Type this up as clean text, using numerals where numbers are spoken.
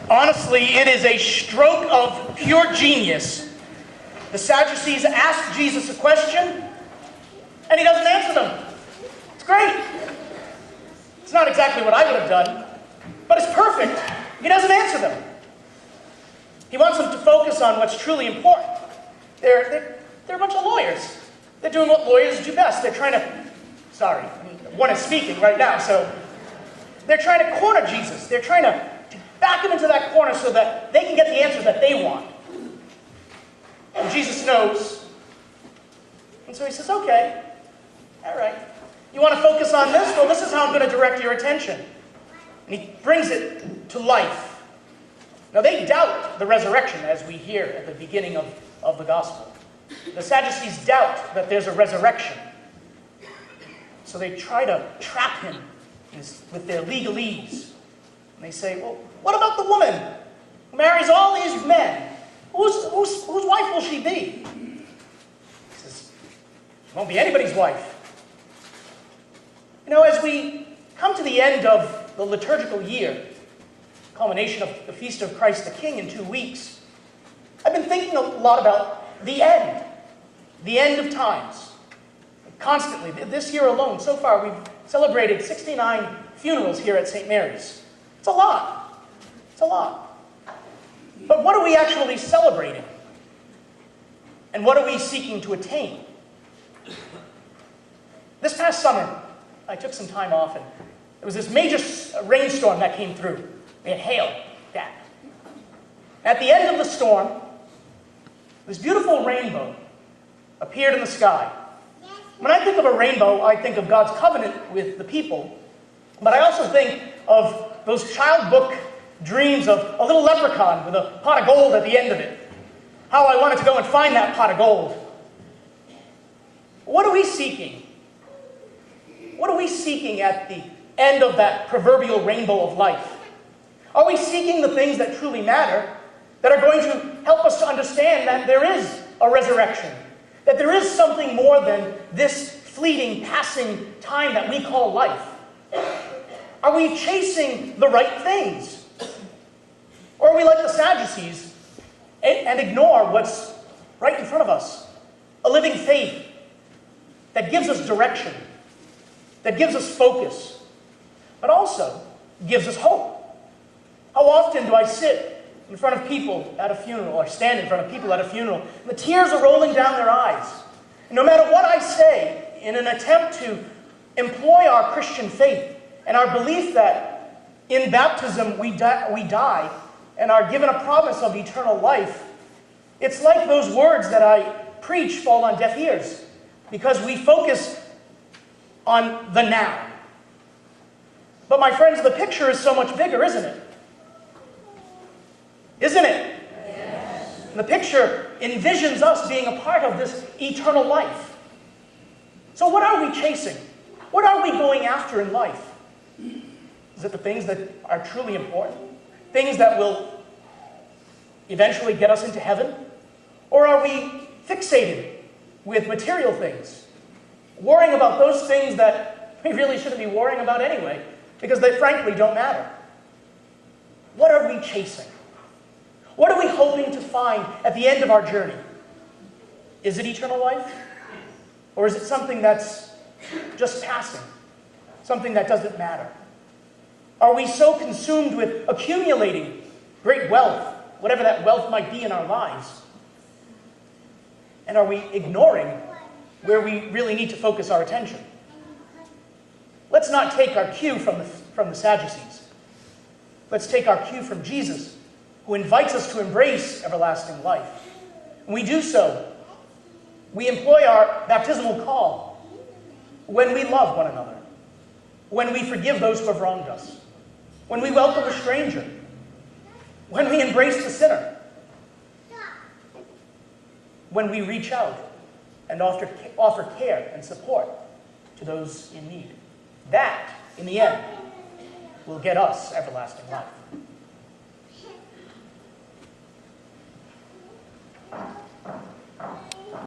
Honestly, it is a stroke of pure genius. The Sadducees ask Jesus a question, and he doesn't answer them. It's great. It's not exactly what I would have done, but it's perfect. He doesn't answer them. He wants them to focus on what's truly important. They're a bunch of lawyers. They're doing what lawyers do best. They're trying to, one is speaking right now, so they're trying to corner Jesus. They're trying to back him into that corner so that they can get the answer that they want. And Jesus knows. And so he says, okay, all right. You want to focus on this? Well, this is how I'm going to direct your attention. And he brings it to life. Now, they doubt the resurrection, as we hear at the beginning of the gospel. The Sadducees doubt that there's a resurrection. So they try to trap him with their legalese. And they say, well, what about the woman who marries all these men? Whose wife will she be? He says, she won't be anybody's wife. You know, as we come to the end of the liturgical year, culmination of the Feast of Christ the King in 2 weeks, I've been thinking a lot about the end of times. Constantly, this year alone, so far, we've celebrated 69 funerals here at St. Mary's. It's a lot. It's a lot. But what are we actually celebrating? And what are we seeking to attain? This past summer, I took some time off, and there was this major rainstorm that came through. We had hail. Yeah. At the end of the storm, this beautiful rainbow appeared in the sky. When I think of a rainbow, I think of God's covenant with the people. But I also think of those child book dreams of a little leprechaun with a pot of gold at the end of it. How I wanted to go and find that pot of gold. What are we seeking? What are we seeking at the end of that proverbial rainbow of life? Are we seeking the things that truly matter, that are going to help us to understand that there is a resurrection, that there is something more than this fleeting, passing time that we call life? Are we chasing the right things? Or are we like the Sadducees and ignore what's right in front of us? A living faith that gives us direction, that gives us focus, but also gives us hope. How often do I sit in front of people at a funeral, or stand in front of people at a funeral, and the tears are rolling down their eyes. And no matter what I say, in an attempt to employ our Christian faith and our belief that in baptism we die and are given a promise of eternal life, it's like those words that I preach fall on deaf ears because we focus on the now. But my friends, the picture is so much bigger, isn't it? Isn't it? Yes. The picture envisions us being a part of this eternal life. So what are we chasing? What are we going after in life? Is it the things that are truly important? Things that will eventually get us into heaven? Or are we fixated with material things? Worrying about those things that we really shouldn't be worrying about anyway, because they frankly don't matter. What are we chasing? What are we hoping to find at the end of our journey? Is it eternal life? Or is it something that's just passing? Something that doesn't matter? Are we so consumed with accumulating great wealth, whatever that wealth might be in our lives? And are we ignoring where we really need to focus our attention? Let's not take our cue from the Sadducees. Let's take our cue from Jesus, who invites us to embrace everlasting life. When we do so, we employ our baptismal call when we love one another, when we forgive those who have wronged us, when we welcome a stranger, when we embrace the sinner, when we reach out and offer care and support to those in need. That, in the end, will get us everlasting life.